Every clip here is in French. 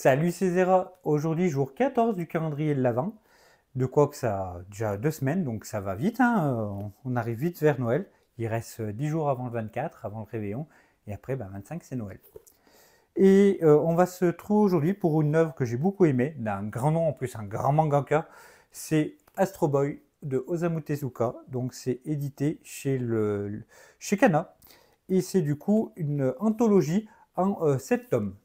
Salut c'est Zera, aujourd'hui jour 14 du calendrier de l'Avent, de quoi que ça a déjà 2 semaines, donc ça va vite, hein, on arrive vite vers Noël, il reste 10 jours avant le 24, avant le réveillon, et après 25 c'est Noël. Et on va se trouver aujourd'hui pour une œuvre que j'ai beaucoup aimée, d'un grand nom en plus, un grand mangaka, c'est Astro Boy de Osamu Tezuka, donc c'est édité chez Kana, et c'est du coup une anthologie en 7 tomes.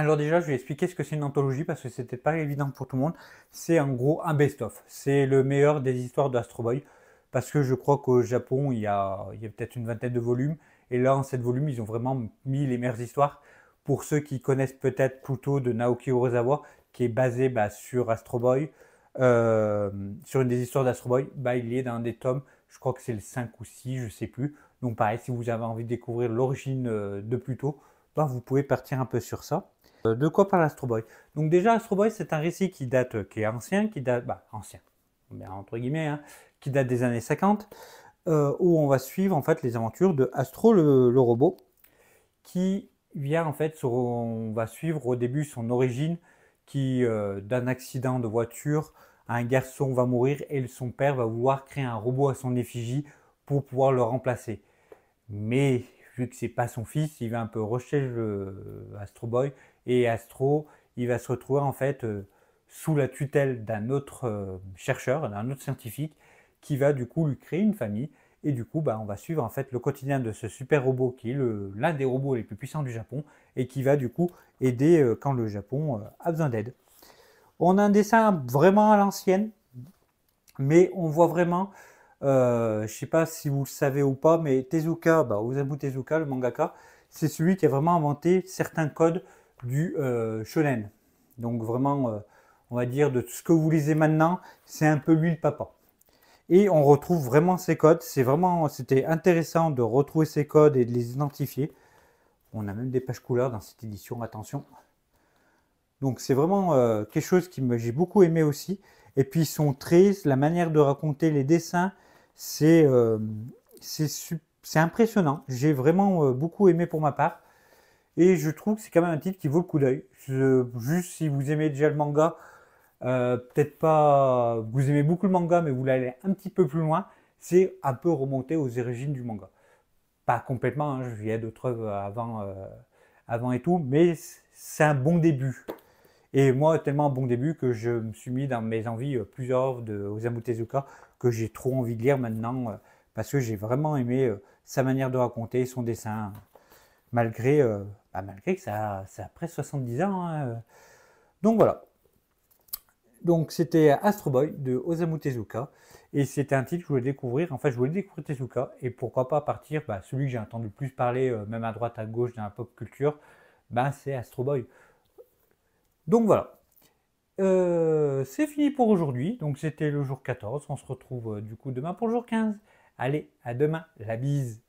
Alors déjà, je vais expliquer ce que c'est une anthologie parce que c'était pas évident pour tout le monde. C'est en gros un best-of. C'est le meilleur des histoires d'Astro Boy parce que je crois qu'au Japon, il y a peut-être une vingtaine de volumes. Et là, en 7 volumes, ils ont vraiment mis les meilleures histoires. Pour ceux qui connaissent peut-être plutôt de Naoki Urasawa, qui est basé sur Astro Boy, sur une des histoires d'Astro Boy, il est dans des tomes, je crois que c'est le 5 ou 6, je sais plus. Donc pareil, si vous avez envie de découvrir l'origine de Pluto, vous pouvez partir un peu sur ça. De quoi parle Astro Boy? Donc déjà, Astro Boy, c'est un récit qui date, qui est ancien, ancien, bien entre guillemets, hein, qui date des années 50, où on va suivre en fait les aventures de Astro le robot, qui vient en fait, on va suivre au début son origine, qui d'un accident de voiture, un garçon va mourir et son père va vouloir créer un robot à son effigie pour pouvoir le remplacer. Mais vu que c'est pas son fils, il va un peu rejeter Astro Boy et Astro, il va se retrouver en fait sous la tutelle d'un autre chercheur, d'un autre scientifique, qui va du coup lui créer une famille. Et du coup, on va suivre en fait le quotidien de ce super robot qui est l'un des robots les plus puissants du Japon et qui va du coup aider quand le Japon a besoin d'aide. On a un dessin vraiment à l'ancienne, mais on voit vraiment, je ne sais pas si vous le savez ou pas, mais Tezuka, Osamu Tezuka, le mangaka, c'est celui qui a vraiment inventé certains codes du shonen. Donc vraiment, on va dire de tout ce que vous lisez maintenant, c'est un peu lui le papa. Et on retrouve vraiment ces codes. C'était intéressant de retrouver ces codes et de les identifier. On a même des pages couleurs dans cette édition, attention. Donc c'est vraiment quelque chose j'ai beaucoup aimé aussi. Et puis son trait, la manière de raconter les dessins, c'est impressionnant. J'ai vraiment beaucoup aimé pour ma part. Et je trouve que c'est quand même un titre qui vaut le coup d'œil. Juste si vous aimez déjà le manga, peut-être pas, vous aimez beaucoup le manga, mais vous voulez aller un petit peu plus loin, c'est un peu remonter aux origines du manga. Pas complètement, hein, il y a d'autres œuvres avant et tout, mais c'est un bon début. Et moi, tellement un bon début que je me suis mis dans mes envies plusieurs œuvres de Osamu Tezuka que j'ai trop envie de lire maintenant parce que j'ai vraiment aimé sa manière de raconter, son dessin, malgré que ça a presque 70 ans. Hein. Donc voilà. Donc c'était Astro Boy de Osamu Tezuka et c'était un titre que je voulais découvrir. En fait, je voulais découvrir Tezuka et pourquoi pas partir, celui que j'ai entendu le plus parler, même à droite, à gauche dans la pop culture, c'est Astro Boy. Donc voilà. C'est fini pour aujourd'hui. Donc c'était le jour 14. On se retrouve du coup demain pour le jour 15. Allez, à demain. La bise.